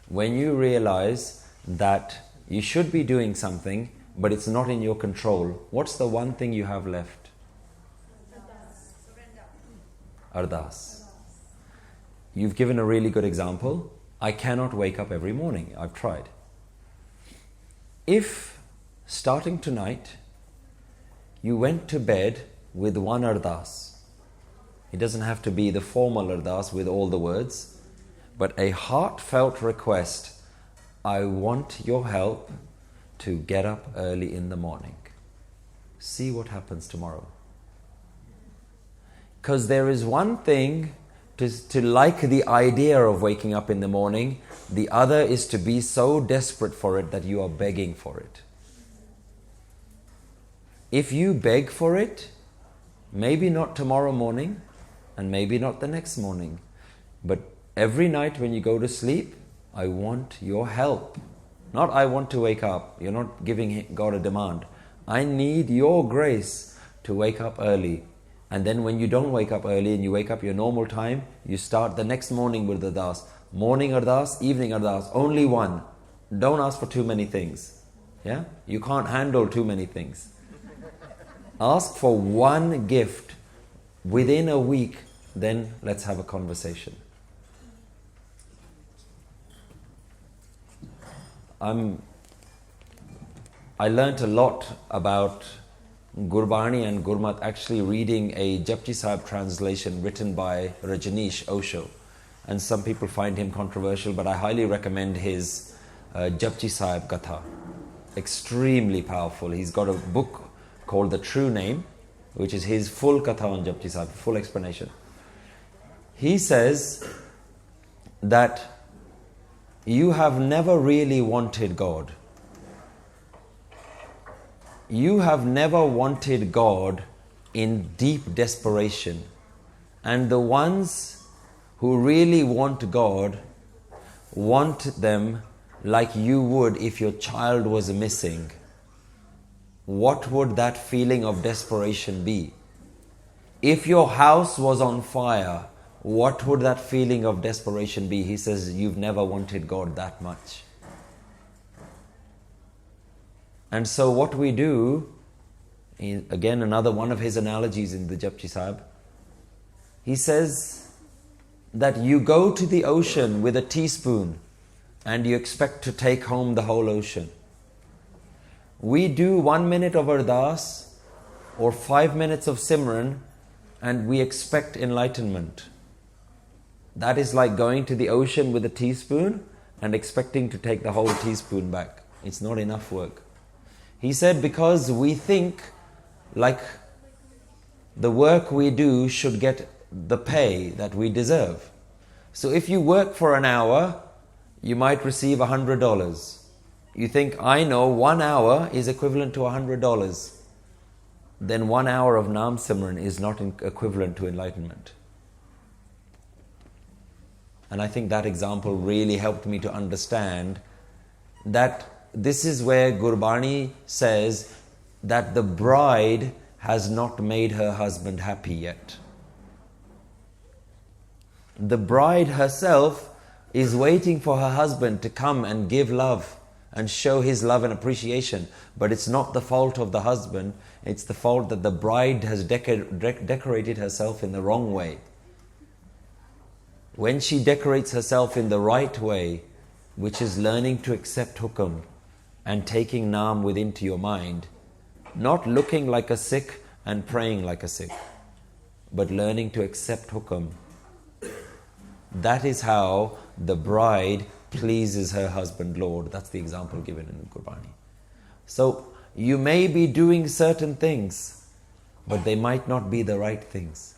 When you realize that you should be doing something, but it's not in your control, what's the one thing you have left? Ardas. You've given a really good example. I cannot wake up every morning. I've tried. If, starting tonight, you went to bed with one Ardas, it doesn't have to be the formal Ardas with all the words, but a heartfelt request, I want your help to get up early in the morning. See what happens tomorrow. Because there is one thing to like the idea of waking up in the morning, the other is to be so desperate for it that you are begging for it. If you beg for it, maybe not tomorrow morning, and maybe not the next morning, but every night when you go to sleep, I want your help. Not I want to wake up. You're not giving God a demand. I need your grace to wake up early. And then when you don't wake up early and you wake up your normal time, you start the next morning with Ardas. Morning Ardas, evening Ardas, only one. Don't ask for too many things. Yeah? You can't handle too many things. Ask for one gift within a week, then let's have a conversation. I learnt a lot about Gurbani and Gurmat actually reading a Japji Sahib translation written by Rajneesh Osho. And some people find him controversial, but I highly recommend his Japji Sahib Katha. Extremely powerful. He's got a book called The True Name, which is his full Katha on Japji Sahib, full explanation. He says that you have never really wanted God. You have never wanted God in deep desperation. And the ones who really want God want them like you would if your child was missing. What would that feeling of desperation be? If your house was on fire, what would that feeling of desperation be? He says, you've never wanted God that much. And so what we do, again another one of his analogies in the Japji Sahib, he says that you go to the ocean with a teaspoon and you expect to take home the whole ocean. We do 1 minute of Ardas or 5 minutes of Simran and we expect enlightenment. That is like going to the ocean with a teaspoon and expecting to take the whole teaspoon back. It's not enough work. He said because we think like the work we do should get the pay that we deserve. So if you work for an hour, you might receive $100. You think, I know 1 hour is equivalent to $100. Then 1 hour of Naam Simran is not equivalent to enlightenment. And I think that example really helped me to understand that this is where Gurbani says that the bride has not made her husband happy yet. The bride herself is waiting for her husband to come and give love and show his love and appreciation. But it's not the fault of the husband, it's the fault that the bride has decorated herself in the wrong way. When she decorates herself in the right way, which is learning to accept hukum and taking Naam within to your mind, not looking like a Sikh and praying like a Sikh, but learning to accept hukum. That is how the bride pleases her husband, Lord. That's the example given in Gurbani. So you may be doing certain things, but they might not be the right things.